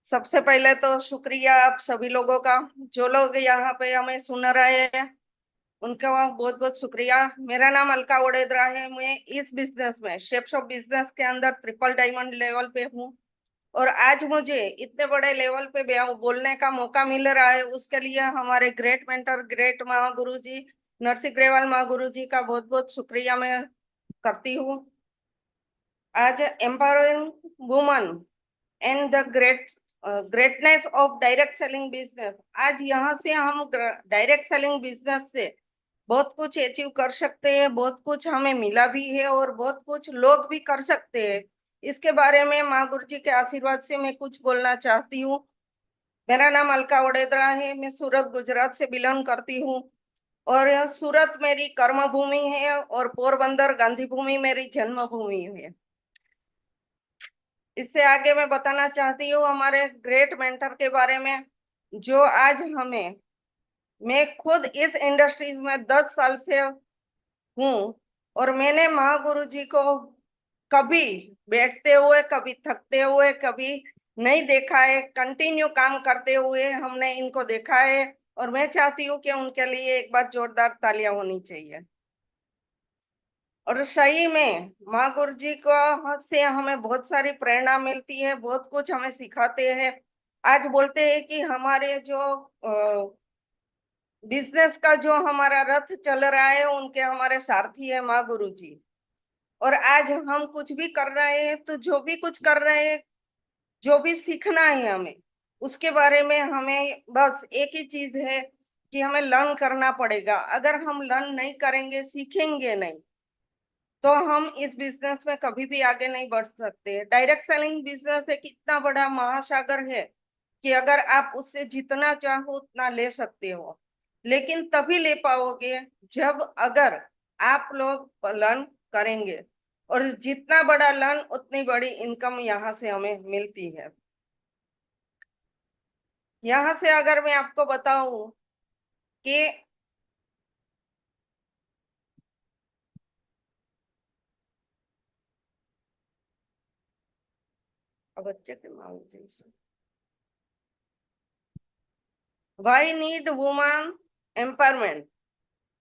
सबसे पहले तो शुक्रिया आप सभी लोगों का, जो लोग यहाँ पे हमें सुन रहे हैं उनका बहुत बहुत शुक्रिया। मेरा नाम अलका वडोदरा है। मैं इस बिजनेस में शेप शॉप बिजनेस के अंदर ट्रिपल डायमंड लेवल पे हूँ। और आज मुझे इतने बड़े लेवल पे बोलने का मौका मिल रहा है, उसके लिए हमारे ग्रेट मेंटर ग्रेट महागुरु जी नरसिंह ग्रेवाल महागुरु जी का बहुत बहुत शुक्रिया मैं करती हूँ। आज empowering woman and the greatness of direct selling business, आज यहाँ से हम डायरेक्ट सेलिंग बिजनेस से बहुत कुछ अचीव कर सकते हैं, बहुत कुछ हमें मिला भी है और बहुत कुछ लोग भी कर सकते हैं। इसके बारे में माँ गुरु जी के आशीर्वाद से मैं कुछ बोलना चाहती हूँ। मेरा नाम अलका वडोदरा है। मैं सूरत गुजरात से बिलोंग करती हूँ और यह सूरत मेरी कर्म भूमि है और पोरबंदर गांधी भूमि मेरी जन्मभूमि है। इससे आगे मैं बताना चाहती हूँ हमारे ग्रेट मेंटर के बारे में, जो आज हमें, मैं खुद इस इंडस्ट्रीज में 10 साल से हूँ और मैंने महागुरु जी को कभी बैठते हुए, कभी थकते हुए, कभी नहीं देखा है। कंटिन्यू काम करते हुए हमने इनको देखा है और मैं चाहती हूँ कि उनके लिए एक बार जोरदार तालियां होनी चाहिए। और सही में माँ गुरु जी को से हमें बहुत सारी प्रेरणा मिलती है, बहुत कुछ हमें सिखाते हैं। आज बोलते हैं कि हमारे जो बिजनेस का जो हमारा रथ चल रहा है उनके हमारे सारथी है माँ गुरु जी। और आज हम कुछ भी कर रहे हैं तो जो भी कुछ कर रहे हैं, जो भी सीखना है हमें, उसके बारे में हमें बस एक ही चीज है कि हमें लर्न करना पड़ेगा। अगर हम लर्न नहीं करेंगे, सीखेंगे नहीं, तो हम इस बिजनेस में कभी भी आगे नहीं बढ़ सकते। डायरेक्ट सेलिंग बिजनेस एक इतना बड़ा महासागर है कि अगर आप उससे जितना चाहो उतना ले सकते हो, लेकिन तभी ले पाओगे जब अगर आप लोग लर्न करेंगे। और जितना बड़ा लर्न उतनी बड़ी इनकम यहाँ से हमें मिलती है। यहाँ से अगर मैं आपको बताऊं कि बच्चे के मामले से वाई नीड वुमन एम्पावरमेंट,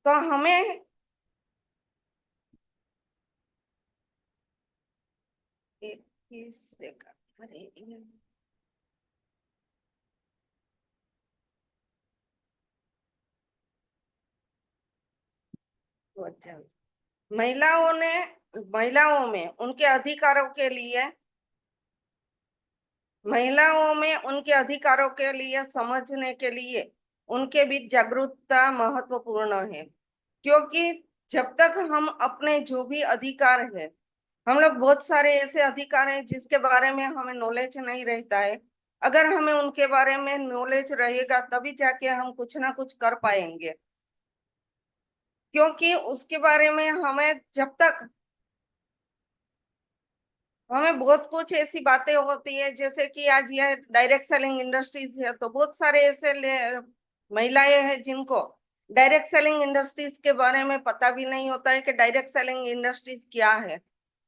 तो हमें इक्कीस सेकंड, अरे अच्छा, महिलाओं ने महिलाओं में उनके अधिकारों के लिए महिलाओं में उनके अधिकारों के लिए समझने के लिए उनके बीच जागरूकता महत्वपूर्ण है। क्योंकि जब तक हम अपने जो भी अधिकार है, हम लोग बहुत सारे ऐसे अधिकार हैं जिसके बारे में हमें नॉलेज नहीं रहता है। अगर हमें उनके बारे में नॉलेज रहेगा तभी जाके हम कुछ ना कुछ कर पाएंगे। क्योंकि उसके बारे में हमें जब तक हमें बहुत कुछ ऐसी बातें होती है, जैसे कि आज ये डायरेक्ट सेलिंग इंडस्ट्रीज है तो बहुत सारे ऐसे महिलाएं हैं जिनको डायरेक्ट सेलिंग इंडस्ट्रीज के बारे में पता भी नहीं होता है कि डायरेक्ट सेलिंग इंडस्ट्रीज क्या है।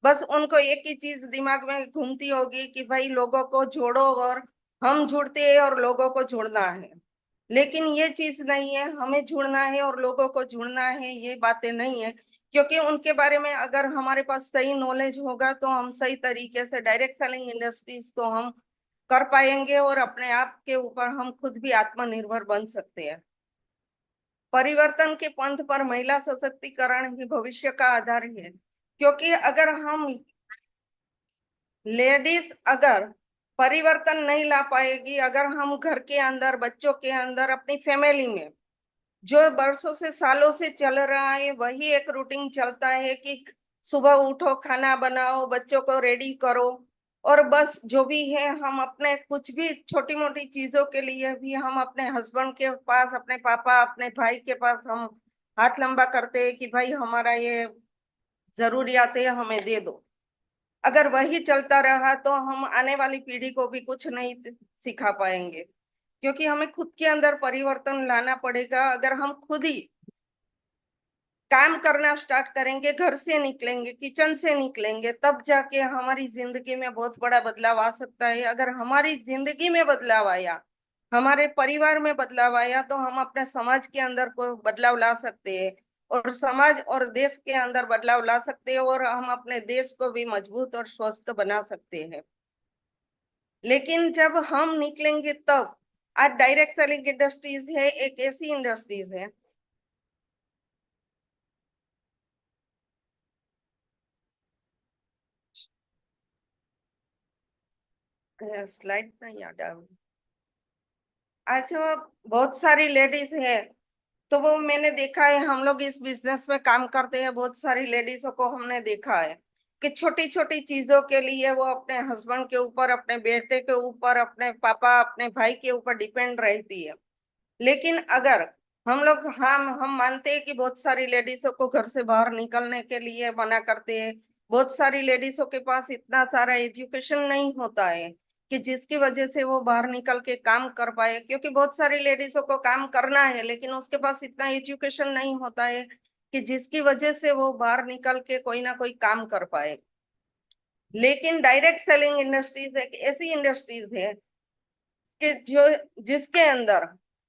बस उनको एक ही चीज दिमाग में घूमती होगी कि भाई लोगों को जोड़ो और हम जुड़ते हैं और लोगों को जुड़ना है। लेकिन ये चीज नहीं है, हमें जुड़ना है और लोगों को जुड़ना है, ये बातें नहीं है। क्योंकि उनके बारे में अगर हमारे पास सही नॉलेज होगा तो हम सही तरीके से डायरेक्ट सेलिंग इंडस्ट्रीज को हम कर पाएंगे और अपने आप के ऊपर हम खुद भी आत्मनिर्भर बन सकते हैं। परिवर्तन के पंथ पर महिला सशक्तिकरण ही भविष्य का आधार है। क्योंकि अगर हम लेडीज अगर परिवर्तन नहीं ला पाएगी, अगर हम घर के अंदर, बच्चों के अंदर, अपनी फैमिली में जो बरसों से सालों से चल रहा है वही एक रूटीन चलता है कि सुबह उठो, खाना बनाओ, बच्चों को रेडी करो और बस जो भी है हम अपने कुछ भी छोटी मोटी चीजों के लिए भी हम अपने हस्बैंड के पास, अपने पापा, अपने भाई के पास हम हाथ लंबा करते हैं कि भाई हमारा ये जरूरियात है, हमें दे दो। अगर वही चलता रहा तो हम आने वाली पीढ़ी को भी कुछ नहीं सिखा पाएंगे। क्योंकि हमें खुद के अंदर परिवर्तन लाना पड़ेगा। अगर हम खुद ही काम करना स्टार्ट करेंगे, घर से निकलेंगे, किचन से निकलेंगे, तब जाके हमारी जिंदगी में बहुत बड़ा बदलाव आ सकता है। अगर हमारी जिंदगी में बदलाव आया, हमारे परिवार में बदलाव आया, तो हम अपने समाज के अंदर को बदलाव ला सकते हैं, और समाज और देश के अंदर बदलाव ला सकते हैं, और हम अपने देश को भी मजबूत और स्वस्थ बना सकते हैं। लेकिन जब हम निकलेंगे तब, आज डायरेक्ट सेलिंग इंडस्ट्रीज है, एक ऐसी इंडस्ट्रीज है। स्लाइड नहीं याद आ। अच्छा, बहुत सारी लेडीज है, तो वो मैंने देखा है, हम लोग इस बिजनेस में काम करते हैं, बहुत सारी लेडीजों को हमने देखा है कि छोटी छोटी चीजों के लिए वो अपने हस्बैंड के ऊपर, अपने बेटे के ऊपर, अपने पापा, अपने भाई के ऊपर डिपेंड रहती है। लेकिन अगर हम मानते हैं कि बहुत सारी लेडीजों को घर से बाहर निकलने के लिए मना करते हैं। बहुत सारी लेडीजों के पास इतना सारा एजुकेशन नहीं होता है कि जिसकी वजह से वो बाहर निकल के काम कर पाए, क्योंकि बहुत सारी लेडीजों को काम करना है, लेकिन उसके पास इतना एजुकेशन नहीं होता है कि जिसकी वजह से वो बाहर निकल के कोई ना कोई काम कर पाए। लेकिन डायरेक्ट सेलिंग इंडस्ट्रीज एक ऐसी इंडस्ट्रीज है कि जो जिसके अंदर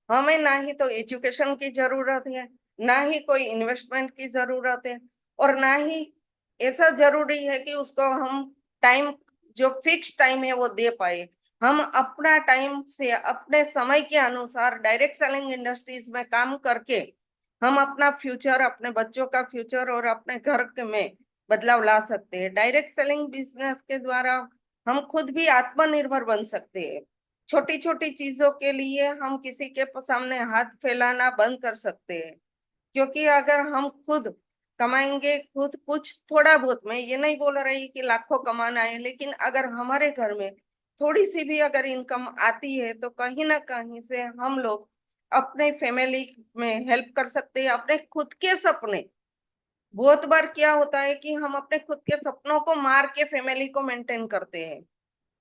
हमें ना ही तो एजुकेशन की जरूरत है, ना ही कोई इन्वेस्टमेंट की जरूरत है, और ना ही ऐसा जरूरी है कि उसको हम टाइम, जो फिक्स टाइम है वो दे पाए। हम अपना टाइम से अपने समय के अनुसार डायरेक्ट सेलिंग इंडस्ट्रीज में काम करके हम अपना फ्यूचर, अपने बच्चों का फ्यूचर और अपने घर में बदलाव ला सकते हैं। डायरेक्ट सेलिंग बिजनेस के द्वारा हम खुद भी आत्मनिर्भर बन सकते हैं। छोटी छोटी चीजों के लिए हम किसी के सामने हाथ फैलाना बंद कर सकते हैं, क्योंकि अगर हम खुद कमाएंगे, खुद कुछ थोड़ा बहुत, मैं ये नहीं बोल रही कि लाखों कमाना है, लेकिन अगर हमारे घर में थोड़ी सी भी अगर इनकम आती है, तो कहीं ना कहीं से हम लोग अपने फैमिली में हेल्प कर सकते हैं, अपने खुद के सपने। बहुत बार क्या होता है कि हम अपने खुद के सपनों को मार के फैमिली को मेंटेन करते हैं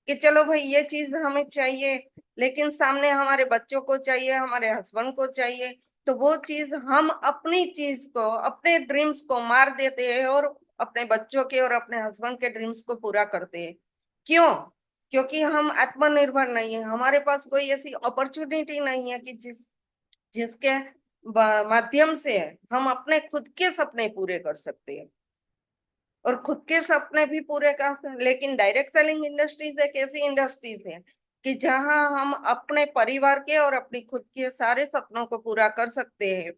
कि चलो भाई ये चीज हमें चाहिए, लेकिन सामने हमारे बच्चों को चाहिए, हमारे हस्बैंड को चाहिए, तो वो चीज हम अपनी चीज को, अपने ड्रीम्स को मार देते हैं, और अपने बच्चों के और अपने हस्बैंड के ड्रीम्स को पूरा करते हैं। क्यों? क्योंकि हम आत्मनिर्भर नहीं है, हमारे पास कोई ऐसी अपॉर्चुनिटी नहीं है कि जिसके माध्यम से हम अपने खुद के सपने पूरे कर सकते हैं, और खुद के सपने भी पूरे कर सकते। लेकिन डायरेक्ट सेलिंग इंडस्ट्रीज एक ऐसी इंडस्ट्रीज है कि जहां हम अपने परिवार के और अपनी खुद के सारे सपनों को पूरा कर सकते हैं।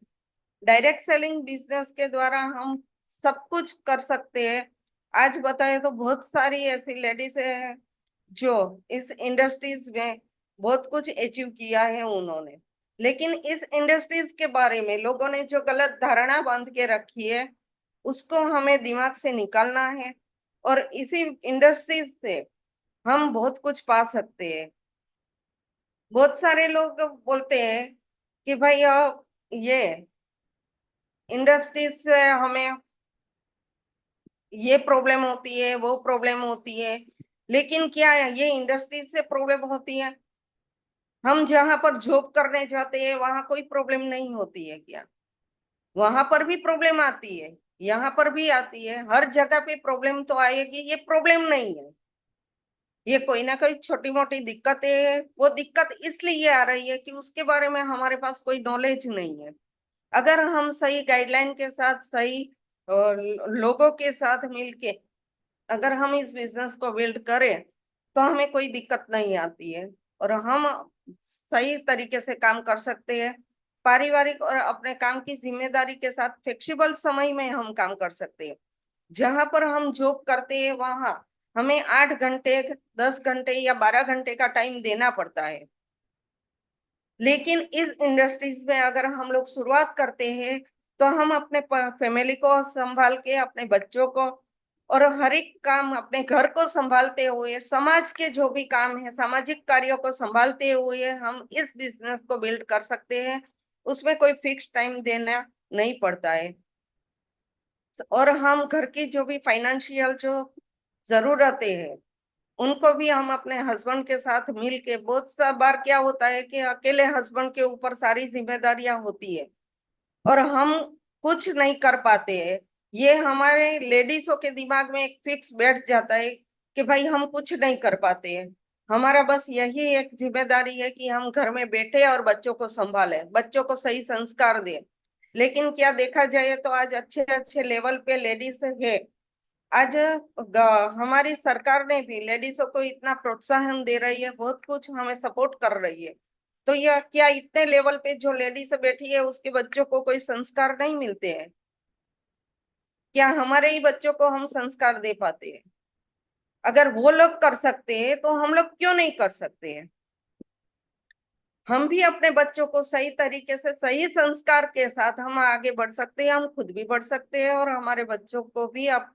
डायरेक्ट सेलिंग बिजनेस के द्वारा हम सब कुछ कर सकते हैं। आज बताए तो बहुत सारी ऐसी लेडीज है जो इस इंडस्ट्रीज में बहुत कुछ अचीव किया है उन्होंने। लेकिन इस इंडस्ट्रीज के बारे में लोगों ने जो गलत धारणा बांध के रखी है, उसको हमें दिमाग से निकालना है, और इसी इंडस्ट्रीज से हम बहुत कुछ पा सकते हैं। बहुत सारे लोग बोलते हैं कि भाई ये इंडस्ट्रीज से हमें ये प्रॉब्लम होती है, वो प्रॉब्लम होती है। लेकिन क्या है, ये इंडस्ट्रीज से प्रॉब्लम होती है? हम जहां पर जॉब करने जाते हैं वहां कोई प्रॉब्लम नहीं होती है क्या? वहां पर भी प्रॉब्लम आती है, यहाँ पर भी आती है, हर जगह पे प्रॉब्लम तो आएगी। ये प्रॉब्लम नहीं है, ये कोई ना कोई छोटी मोटी दिक्कतें है। वो दिक्कत इसलिए आ रही है कि उसके बारे में हमारे पास कोई नॉलेज नहीं है। अगर हम सही गाइडलाइन के साथ, सही लोगों के साथ मिलके अगर हम इस बिजनेस को बिल्ड करें, तो हमें कोई दिक्कत नहीं आती है, और हम सही तरीके से काम कर सकते हैं। पारिवारिक और अपने काम की जिम्मेदारी के साथ फ्लेक्सिबल समय में हम काम कर सकते हैं। जहां पर हम जॉब करते हैं वहां हमें 8 घंटे, 10 घंटे या 12 घंटे का टाइम देना पड़ता है। लेकिन इस इंडस्ट्रीज में अगर हम लोग शुरुआत करते हैं, तो हम अपने फैमिली को संभाल के, अपने बच्चों को और हर एक काम, अपने घर को संभालते हुए, समाज के जो भी काम है, सामाजिक कार्यों को संभालते हुए हम इस बिजनेस को बिल्ड कर सकते हैं। उसमें कोई फिक्स टाइम देना नहीं पड़ता है, और हम घर की जो भी फाइनेंशियल जो जरूरतें हैं, उनको भी हम अपने हस्बैंड के साथ मिल के, बहुत सा बार क्या होता है कि अकेले हस्बैंड के ऊपर सारी जिम्मेदारियां होती है, और हम कुछ नहीं कर पाते हैं। ये हमारे लेडीजों के दिमाग में एक फिक्स बैठ जाता है कि भाई हम कुछ नहीं कर पाते हैं। हमारा बस यही एक जिम्मेदारी है कि हम घर में बैठे और बच्चों को संभालें, बच्चों को सही संस्कार दें। लेकिन क्या देखा जाए तो आज अच्छे अच्छे लेवल पे लेडीज है। आज हमारी सरकार ने भी लेडीजों को इतना प्रोत्साहन दे रही है, बहुत कुछ हमें सपोर्ट कर रही है। तो यह क्या इतने लेवल पे जो लेडीज बैठी है उसके बच्चों को कोई संस्कार नहीं मिलते हैं? क्या हमारे ही बच्चों को हम संस्कार दे पाते हैं? अगर वो लोग कर सकते हैं तो हम लोग क्यों नहीं कर सकते हैं? हम भी अपने बच्चों को सही तरीके से सही संस्कार के साथ हम आगे बढ़ सकते हैं, हम खुद भी बढ़ सकते हैं और हमारे बच्चों को भी आप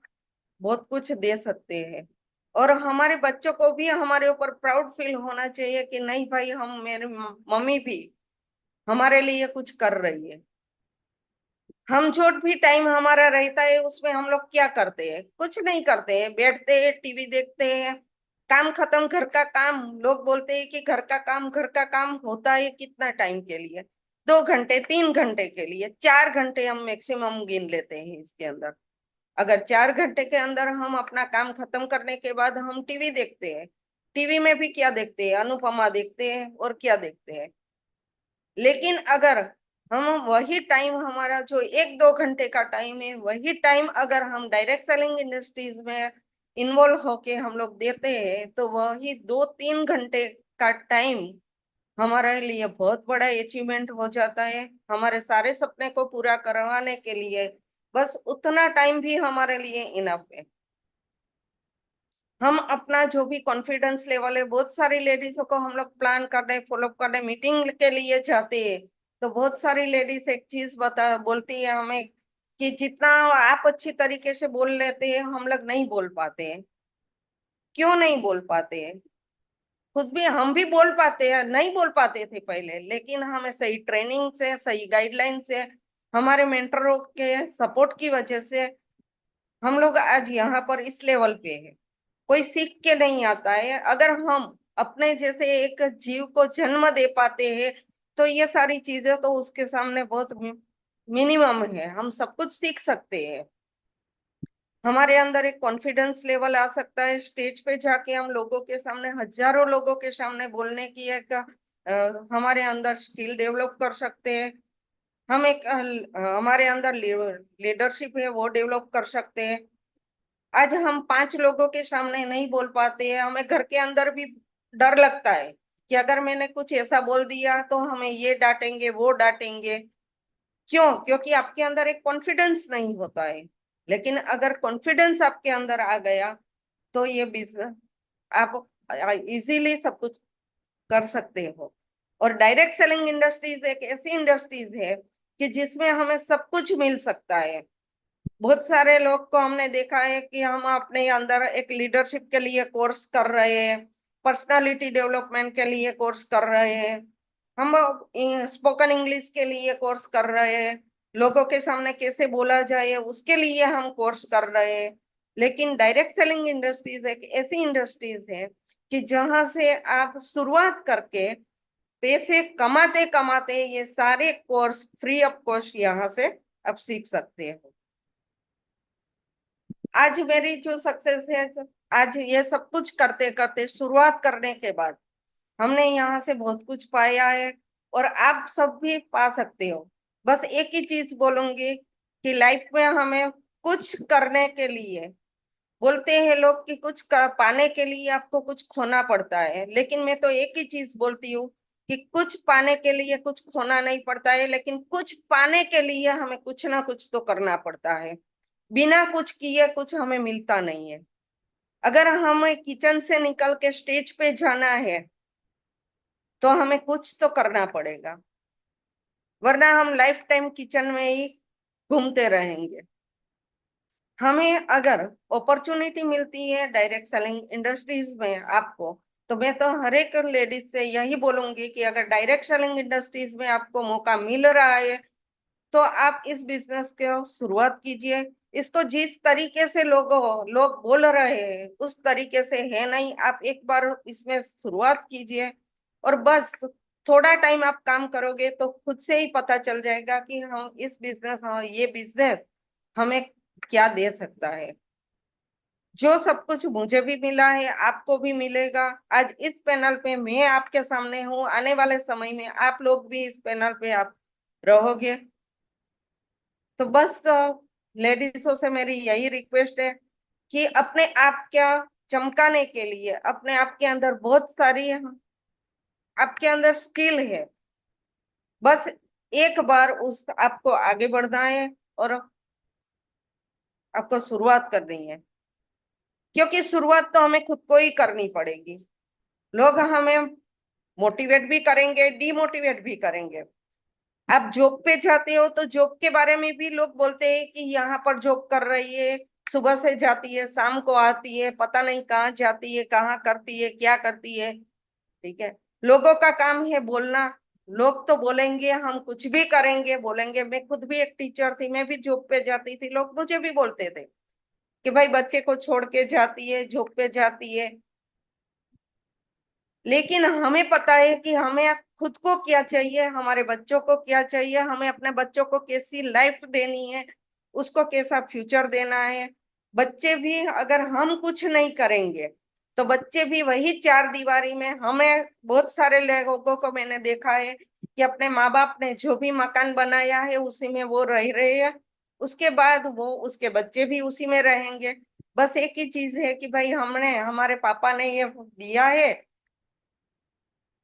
बहुत कुछ दे सकते हैं। और हमारे बच्चों को भी हमारे ऊपर प्राउड फील होना चाहिए कि नहीं भाई, हम मेरी मम्मी भी हमारे लिए कुछ कर रही है। हम जो भी टाइम हमारा रहता है उसमें हम लोग क्या करते हैं? कुछ नहीं करते हैं, बैठते हैं, टीवी देखते हैं, काम खत्म, घर का काम। लोग बोलते हैं कि घर का काम होता है कितना टाइम के लिए? 2 घंटे, 3 घंटे के लिए, 4 घंटे हम मैक्सिमम गिन लेते हैं इसके अंदर। अगर 4 घंटे के अंदर हम अपना काम खत्म करने के बाद हम टीवी देखते हैं, टीवी में भी क्या देखते हैं? अनुपमा देखते हैं और क्या देखते हैं। लेकिन अगर हम वही टाइम, हमारा जो 1-2 घंटे का टाइम है, वही टाइम अगर हम डायरेक्ट सेलिंग इंडस्ट्रीज में इन्वॉल्व होके हम लोग देते हैं तो वही 2-3 घंटे का टाइम हमारे लिए बहुत बड़ा अचीवमेंट हो जाता है। हमारे सारे सपने को पूरा करवाने के लिए बस उतना टाइम भी हमारे लिए इनफ है। हम अपना जो भी कॉन्फिडेंस लेवल है, बहुत सारी लेडीजों को हम लोग प्लान करने, फॉलो करने, मीटिंग के लिए जाते हैं तो बहुत सारी लेडीज एक चीज बता बोलती है हमें कि जितना आप अच्छी तरीके से बोल लेते हैं हम लोग नहीं बोल पाते हैं। क्यों नहीं बोल पाते हैं? खुद भी हम भी बोल पाते हैं, नहीं बोल पाते थे पहले, लेकिन हमें सही ट्रेनिंग से, सही गाइडलाइन से, हमारे मेंटरों के सपोर्ट की वजह से हम लोग आज यहाँ पर इस लेवल पे है। कोई सीख के नहीं आता है। अगर हम अपने जैसे एक जीव को जन्म दे पाते हैं तो ये सारी चीजें तो उसके सामने बहुत मिनिमम है। हम सब कुछ सीख सकते हैं। हमारे अंदर एक कॉन्फिडेंस लेवल आ सकता है, स्टेज पे जाके हम लोगों के सामने, हजारों लोगों के सामने बोलने की एक हमारे अंदर स्किल डेवलप कर सकते हैं। हम एक हमारे अंदर लीडरशिप है वो डेवलप कर सकते हैं। आज हम 5 लोगों के सामने नहीं बोल पाते हैं, हमें घर के अंदर भी डर लगता है कि अगर मैंने कुछ ऐसा बोल दिया तो हमें ये डांटेंगे, वो डांटेंगे। क्यों? क्योंकि आपके अंदर एक कॉन्फिडेंस नहीं होता है। लेकिन अगर कॉन्फिडेंस आपके अंदर आ गया तो ये बिजनेस आप इजीली सब कुछ कर सकते हो। और डायरेक्ट सेलिंग इंडस्ट्रीज एक ऐसी इंडस्ट्रीज है कि जिसमें हमें सब कुछ मिल सकता है। बहुत सारे लोग को हमने देखा है कि हम अपने अंदर एक लीडरशिप के लिए कोर्स कर रहे हैं, पर्सनालिटी डेवलपमेंट के लिए कोर्स कर रहे हैं, हम स्पोकन इंग्लिश के लिए कोर्स कर रहे हैं, लोगों के सामने कैसे बोला जाए उसके लिए हम कोर्स कर रहे हैं। लेकिन डायरेक्ट सेलिंग इंडस्ट्रीज एक ऐसी इंडस्ट्रीज है कि जहां से आप शुरुआत करके पैसे कमाते कमाते ये सारे कोर्स फ्री ऑफ कॉस्ट यहाँ से आप सीख सकते हो। आज मेरी जो सक्सेस है, आज ये सब कुछ करते करते, शुरुआत करने के बाद हमने यहाँ से बहुत कुछ पाया है और आप सब भी पा सकते हो। बस एक ही चीज बोलूंगी कि लाइफ में हमें कुछ करने के लिए, बोलते हैं लोग कि कुछ पाने के लिए आपको कुछ खोना पड़ता है, लेकिन मैं तो एक ही चीज बोलती हूँ कि कुछ पाने के लिए कुछ खोना नहीं पड़ता है, लेकिन कुछ पाने के लिए हमें कुछ ना कुछ तो करना पड़ता है। बिना कुछ किए कुछ हमें मिलता नहीं है। अगर हमें किचन से निकल के स्टेज पे जाना है तो हमें कुछ तो करना पड़ेगा, वरना हम लाइफ टाइम किचन में ही घूमते रहेंगे। हमें अगर अपॉर्चुनिटी मिलती है डायरेक्ट सेलिंग इंडस्ट्रीज में आपको, तो मैं तो हर एक लेडीज से यही बोलूंगी कि अगर डायरेक्ट सेलिंग इंडस्ट्रीज में आपको मौका मिल रहा है तो आप इस बिजनेस को शुरुआत कीजिए। इसको जिस तरीके से लोग बोल रहे हैं उस तरीके से है नहीं, आप एक बार इसमें शुरुआत कीजिए और बस थोड़ा टाइम आप काम करोगे तो खुद से ही पता चल जाएगा कि हम इस बिजनेस, हाँ ये बिजनेस हमें क्या दे सकता है। जो सब कुछ मुझे भी मिला है आपको भी मिलेगा। आज इस पैनल पे मैं आपके सामने हूँ, आने वाले समय में आप लोग भी इस पैनल पे आप रहोगे। तो बस लेडीजों से मेरी यही रिक्वेस्ट है कि अपने आप क्या चमकाने के लिए, अपने आप के अंदर बहुत सारी आपके अंदर स्किल है, बस एक बार उस आपको आगे बढ़ना है और आपको शुरुआत करनी है। क्योंकि शुरुआत तो हमें खुद को ही करनी पड़ेगी। लोग हमें मोटिवेट भी करेंगे, डिमोटिवेट भी करेंगे। आप जॉब पे जाते हो तो जॉब के बारे में भी लोग बोलते हैं कि यहाँ पर जॉब कर रही है, सुबह से जाती है शाम को आती है, पता नहीं कहाँ जाती है, कहाँ करती है, क्या करती है। ठीक है, लोगों का काम है बोलना। लोग तो बोलेंगे, हम कुछ भी करेंगे बोलेंगे। मैं खुद भी एक टीचर थी, मैं भी जॉब पे जाती थी, लोग मुझे भी बोलते थे कि भाई बच्चे को छोड़ के जाती है, जॉब पे जाती है। लेकिन हमें पता है कि हमें खुद को क्या चाहिए, हमारे बच्चों को क्या चाहिए, हमें अपने बच्चों को कैसी लाइफ देनी है, उसको कैसा फ्यूचर देना है। बच्चे भी अगर हम कुछ नहीं करेंगे तो बच्चे भी वही चार दीवारी में, हमें बहुत सारे लोगों को मैंने देखा है कि अपने माँ बाप ने जो भी मकान बनाया है उसी में वो रह रहे हैं, उसके बाद वो उसके बच्चे भी उसी में रहेंगे। बस एक ही चीज है कि भाई हमने, हमारे पापा ने ये दिया है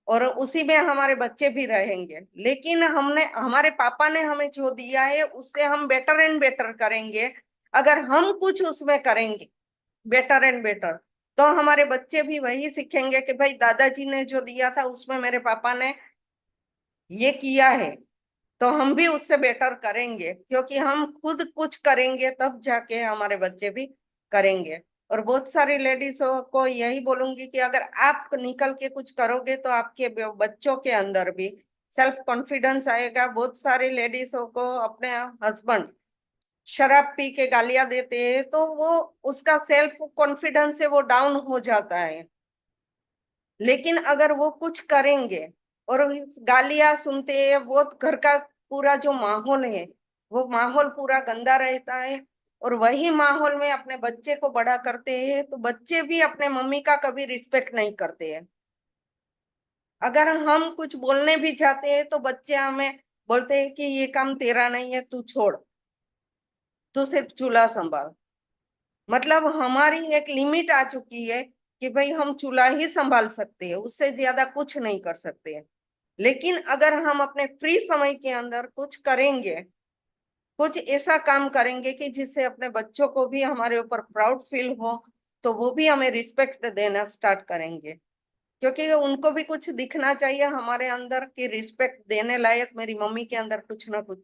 और उसी में हमारे बच्चे भी रहेंगे। लेकिन हमने, हमारे पापा ने हमें जो दिया है उससे हम बेटर एंड बेटर करेंगे। अगर हम कुछ उसमें करेंगे बेटर एंड बेटर, तो हमारे बच्चे भी वही सीखेंगे कि भाई दादाजी ने जो दिया था उसमें मेरे पापा ने ये किया है, तो हम भी उससे बेटर करेंगे। क्योंकि हम खुद कुछ करेंगे तब जाके हमारे बच्चे भी करेंगे। और बहुत सारी लेडीजों को यही बोलूंगी कि अगर आप निकल के कुछ करोगे तो आपके बच्चों के अंदर भी सेल्फ कॉन्फिडेंस आएगा। बहुत सारी लेडीजों को अपने हस्बैंड शराब पी के गालियां देते हैं तो वो, उसका सेल्फ कॉन्फिडेंस है वो डाउन हो जाता है। लेकिन अगर वो कुछ करेंगे और इस गालियां सुनते हैं, वो घर का पूरा जो माहौल है वो माहौल पूरा गंदा रहता है। और वही माहौल में अपने बच्चे को बड़ा करते हैं तो बच्चे भी अपने मम्मी का कभी रिस्पेक्ट नहीं करते हैं। अगर हम कुछ बोलने भी जाते हैं तो बच्चे हमें बोलते हैं कि ये काम तेरा नहीं है, तू छोड़, तू सिर्फ चूल्हा संभाल। मतलब हमारी एक लिमिट आ चुकी है कि भाई हम चूल्हा ही संभाल सकते हैं, उससे ज्यादा कुछ नहीं कर सकते हैं। लेकिन अगर हम अपने फ्री समय के अंदर कुछ करेंगे, कुछ ऐसा काम करेंगे कि जिससे अपने बच्चों को भी हमारे ऊपर प्राउड फील हो, तो वो भी हमें रिस्पेक्ट देना स्टार्ट करेंगे। क्योंकि उनको भी कुछ दिखना चाहिए हमारे अंदर कि रिस्पेक्ट देने लायक मेरी मम्मी के अंदर कुछ ना कुछ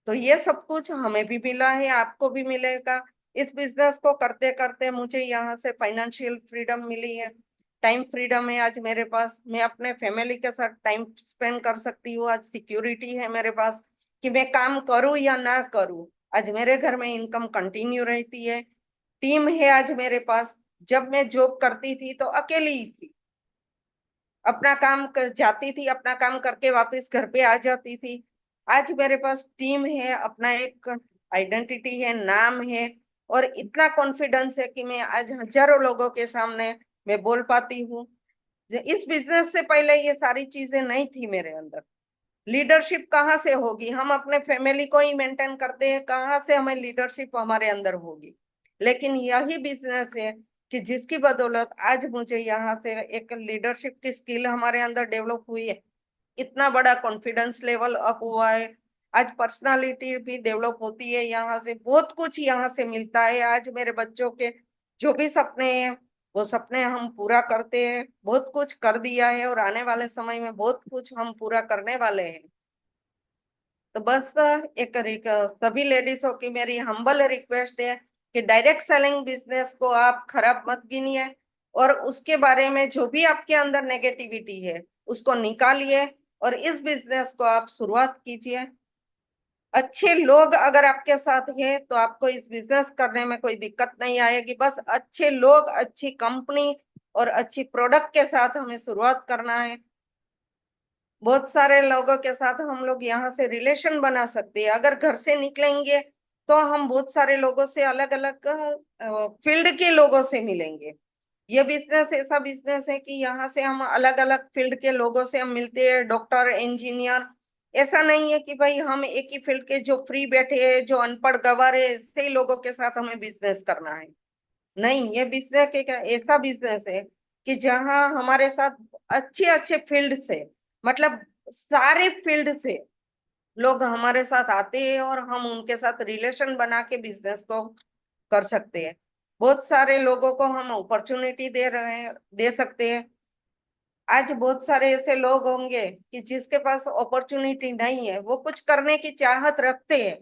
तो ये सब कुछ हमें भी मिला है, आपको भी मिलेगा। इस बिजनेस को करते करते मुझे यहाँ से फाइनेंशियल फ्रीडम मिली है, टाइम फ्रीडम है आज मेरे पास। मैं अपने फैमिली के साथ टाइम स्पेंड कर सकती हूँ। आज सिक्योरिटी है मेरे पास कि मैं काम करूँ या ना करूँ, आज मेरे घर में इनकम कंटिन्यू रहती है। टीम है आज मेरे पास। जब मैं जॉब करती थी तो अकेली ही थी, अपना काम कर जाती थी, अपना काम करके वापस घर पे आ जाती थी। आज मेरे पास टीम है, अपना एक आइडेंटिटी है, नाम है, और इतना कॉन्फिडेंस है कि मैं आज हजारों लोगों के सामने मैं बोल पाती हूँ। इस बिजनेस से पहले ये सारी चीजें नहीं थी मेरे अंदर। लीडरशिप कहाँ से होगी, हम अपने फैमिली को ही मेंटेन करते हैं, कहाँ से हमें लीडरशिप हमारे अंदर होगी। लेकिन यही बिजनेस है कि जिसकी बदौलत आज मुझे यहाँ से एक लीडरशिप की स्किल हमारे अंदर डेवलप हुई है, इतना बड़ा कॉन्फिडेंस लेवल अप हुआ है। आज पर्सनालिटी भी डेवलप होती है, यहाँ से बहुत कुछ यहाँ से मिलता है। आज मेरे बच्चों के जो भी सपने हैं वो सपने हम पूरा करते हैं, बहुत कुछ कर दिया है और आने वाले समय में बहुत कुछ हम पूरा करने वाले हैं। तो बस सभी लेडीजों की मेरी हम्बल रिक्वेस्ट है कि डायरेक्ट सेलिंग बिजनेस को आप खराब मत गिनिए, और उसके बारे में जो भी आपके अंदर नेगेटिविटी है उसको निकालिए और इस बिजनेस को आप शुरुआत कीजिए। अच्छे लोग अगर आपके साथ हैं तो आपको इस बिजनेस करने में कोई दिक्कत नहीं आएगी। बस अच्छे लोग, अच्छी कंपनी और अच्छी प्रोडक्ट के साथ हमें शुरुआत करना है। बहुत सारे लोगों के साथ हम लोग यहाँ से रिलेशन बना सकते हैं। अगर घर से निकलेंगे तो हम बहुत सारे लोगों से, अलग अलग फील्ड के लोगों से मिलेंगे। ये बिजनेस ऐसा बिजनेस है कि यहाँ से हम अलग अलग फील्ड के लोगों से हम मिलते हैं, डॉक्टर, इंजीनियर। ऐसा नहीं है कि भाई हम एक ही फील्ड के जो फ्री बैठे हैं, जो अनपढ़ गंवार है, ऐसे ही लोगों के साथ हमें बिजनेस करना है। नहीं, ये बिजनेस एक ऐसा बिजनेस है कि जहाँ हमारे साथ अच्छे अच्छे फील्ड से, मतलब सारे फील्ड से लोग हमारे साथ आते हैं और हम उनके साथ रिलेशन बना के बिजनेस को कर सकते हैं। बहुत सारे लोगों को हम अपॉर्चुनिटी दे रहे हैं, दे सकते हैं। आज बहुत सारे ऐसे लोग होंगे कि जिसके पास अपॉर्चुनिटी नहीं है, वो कुछ करने की चाहत रखते हैं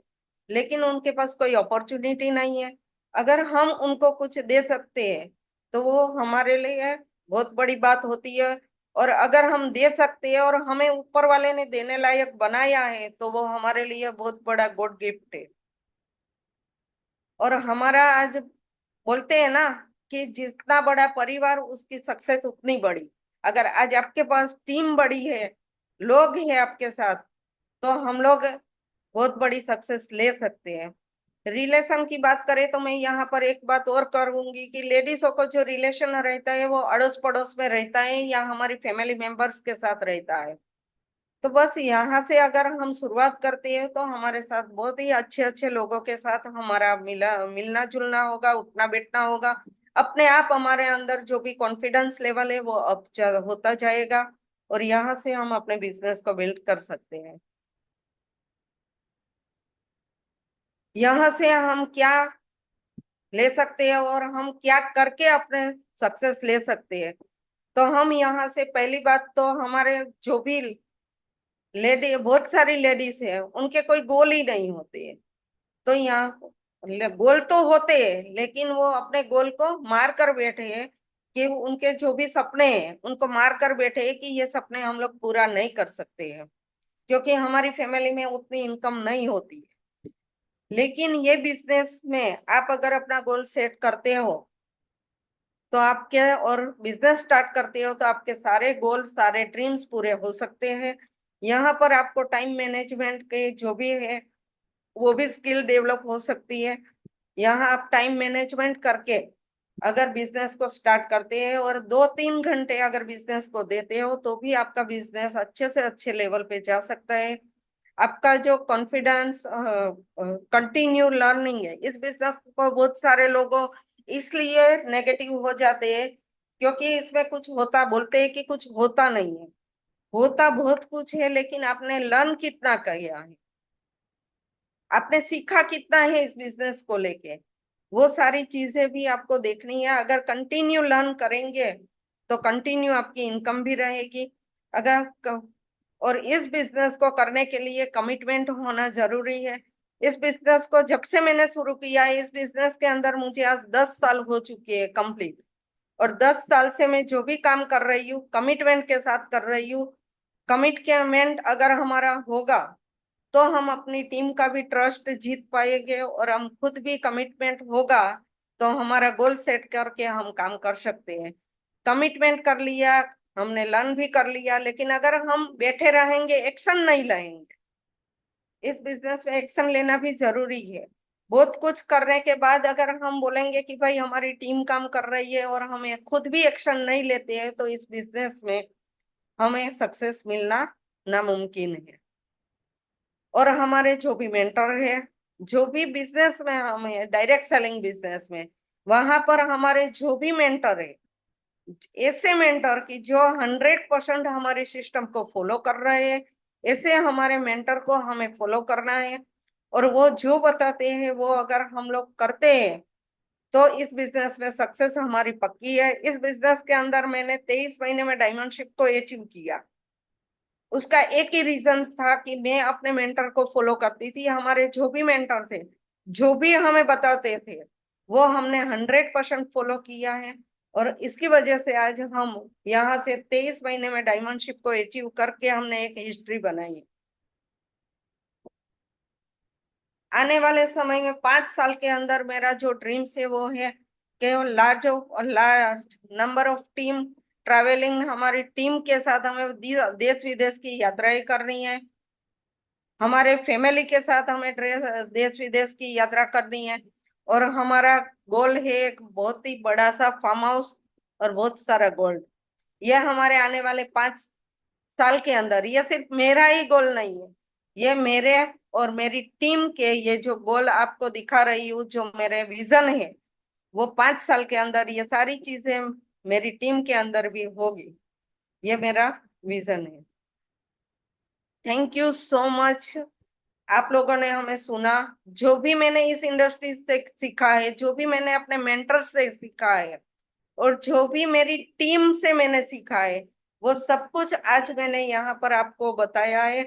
लेकिन उनके पास कोई अपॉर्चुनिटी नहीं है। अगर हम उनको कुछ दे सकते हैं तो वो हमारे लिए बहुत बड़ी बात होती है। और अगर हम दे सकते हैं और हमें ऊपर वाले ने देने लायक बनाया है तो वो हमारे लिए बहुत बड़ा गॉड गिफ्ट है। और हमारा आज बोलते हैं ना कि जितना बड़ा परिवार उसकी सक्सेस उतनी बड़ी। अगर आज आपके पास टीम बड़ी है, लोग हैं आपके साथ, तो हम लोग बहुत बड़ी सक्सेस ले सकते हैं। रिलेशन की बात करें तो मैं यहाँ पर एक बात और करूंगी कि लेडीजों को जो रिलेशन रहता है वो अड़ोस पड़ोस में रहता है या हमारी फैमिली मेंबर्स के साथ रहता है। तो बस यहाँ से अगर हम शुरुआत करते हैं तो हमारे साथ बहुत ही अच्छे अच्छे लोगों के साथ हमारा मिलना जुलना होगा, उठना बैठना होगा। अपने आप हमारे अंदर जो भी कॉन्फिडेंस लेवल है वो होता जाएगा और यहाँ से हम अपने बिजनेस को बिल्ड कर सकते हैं। यहाँ से हम क्या ले सकते हैं और हम क्या करके अपने सक्सेस ले सकते हैं। तो हम यहाँ से पहली बात तो हमारे जो भी लेडी, बहुत सारी लेडीज है, उनके कोई गोल ही नहीं होते हैं। तो यहाँ गोल तो होते हैं लेकिन वो अपने गोल को मार कर बैठे हैं कि उनके जो भी सपने हैं उनको मार कर बैठे हैं कि ये सपने हम लोग पूरा नहीं कर सकते हैं क्योंकि हमारी फैमिली में उतनी इनकम नहीं होती है। लेकिन ये बिजनेस में आप अगर अपना गोल सेट करते हो तो आपके, और बिजनेस स्टार्ट करते हो तो आपके सारे गोल, सारे ड्रीम्स पूरे हो सकते हैं। यहाँ पर आपको टाइम मैनेजमेंट के जो भी है वो भी स्किल डेवलप हो सकती है। यहाँ आप टाइम मैनेजमेंट करके अगर बिजनेस को स्टार्ट करते हैं और 2-3 घंटे अगर बिजनेस को देते हो तो भी आपका बिजनेस अच्छे से अच्छे लेवल पे जा सकता है। आपका जो कॉन्फिडेंस, कंटिन्यू लर्निंग है, इस बिजनेस को बहुत सारे लोगों इसलिए नेगेटिव हो जाते हैं क्योंकि इसमें कुछ होता, बोलते हैं कि कुछ होता नहीं है। होता बहुत कुछ है लेकिन आपने लर्न कितना किया है, आपने सीखा कितना है इस बिजनेस को लेके, वो सारी चीजें भी आपको देखनी है। अगर कंटिन्यू लर्न करेंगे तो कंटिन्यू आपकी इनकम भी रहेगी। अगर और इस बिजनेस को करने के लिए कमिटमेंट होना जरूरी है। इस बिजनेस को जब से मैंने शुरू किया है, इस बिजनेस के अंदर मुझे आज 10 साल हो चुके हैं कंप्लीट। और 10 साल से मैं जो भी काम कर रही हूँ कमिटमेंट के साथ कर रही हूँ। कमिटमेंट अगर हमारा होगा तो हम अपनी टीम का भी ट्रस्ट जीत पाएंगे और हम खुद भी कमिटमेंट होगा तो हमारा गोल सेट करके हम काम कर सकते हैं। कमिटमेंट कर लिया, हमने लर्न भी कर लिया, लेकिन अगर हम बैठे रहेंगे, एक्शन नहीं लेंगे, इस बिजनेस में एक्शन लेना भी जरूरी है। बहुत कुछ करने के बाद अगर हम बोलेंगे कि भाई हमारी टीम काम कर रही है और हमें खुद भी एक्शन नहीं लेते हैं तो इस बिजनेस में हमें सक्सेस मिलना नामुमकिन है। और हमारे जो भी मेंटर है, जो भी बिजनेस में हमें डायरेक्ट सेलिंग बिजनेस में, वहां पर हमारे जो भी मेंटर है, ऐसे मेंटर की जो 100% हमारे सिस्टम को फॉलो कर रहे हैं, ऐसे हमारे मेंटर को हमें फॉलो करना है। और वो जो बताते हैं वो अगर हम लोग करते हैं तो इस बिजनेस में सक्सेस हमारी पक्की है। इस बिजनेस के अंदर मैंने 23 महीने में डायमंडशिप को अचीव किया। उसका एक ही रीजन था कि मैं अपने मेंटर को फॉलो करती थी। हमारे जो भी मेंटर थे, जो भी हमें बताते थे, वो हमने 100% फॉलो किया है। और इसकी वजह से आज हम यहाँ से 23 महीने में डायमंडशिप को अचीव करके हमने एक हिस्ट्री बनाई है। आने वाले समय में 5 साल के अंदर मेरा जो ड्रीम्स है वो है कि large large number of team travelling हमारी टीम के साथ हमें देश विदेश की यात्राएं करनी है। हमारे फैमिली के साथ हमें देश विदेश की यात्रा करनी है। और हमारा गोल है एक बहुत ही बड़ा सा फार्म हाउस और बहुत सारा गोल्ड। यह हमारे आने वाले 5 साल के अंदर, ये सिर्फ मेरा ही गोल नहीं है, ये मेरे और मेरी टीम के, ये जो गोल आपको दिखा रही हूँ, जो मेरे विजन है, वो 5 साल के अंदर ये सारी चीजें मेरी टीम के अंदर भी होगी। ये मेरा विजन है। Thank you so much. आप लोगों ने हमें सुना। जो भी मैंने इस इंडस्ट्री से सीखा है, जो भी मैंने अपने मेंटर से सीखा है, और जो भी मेरी टीम से मैंने सीखा है, वो सब कुछ आज मैंने यहाँ पर आपको बताया है।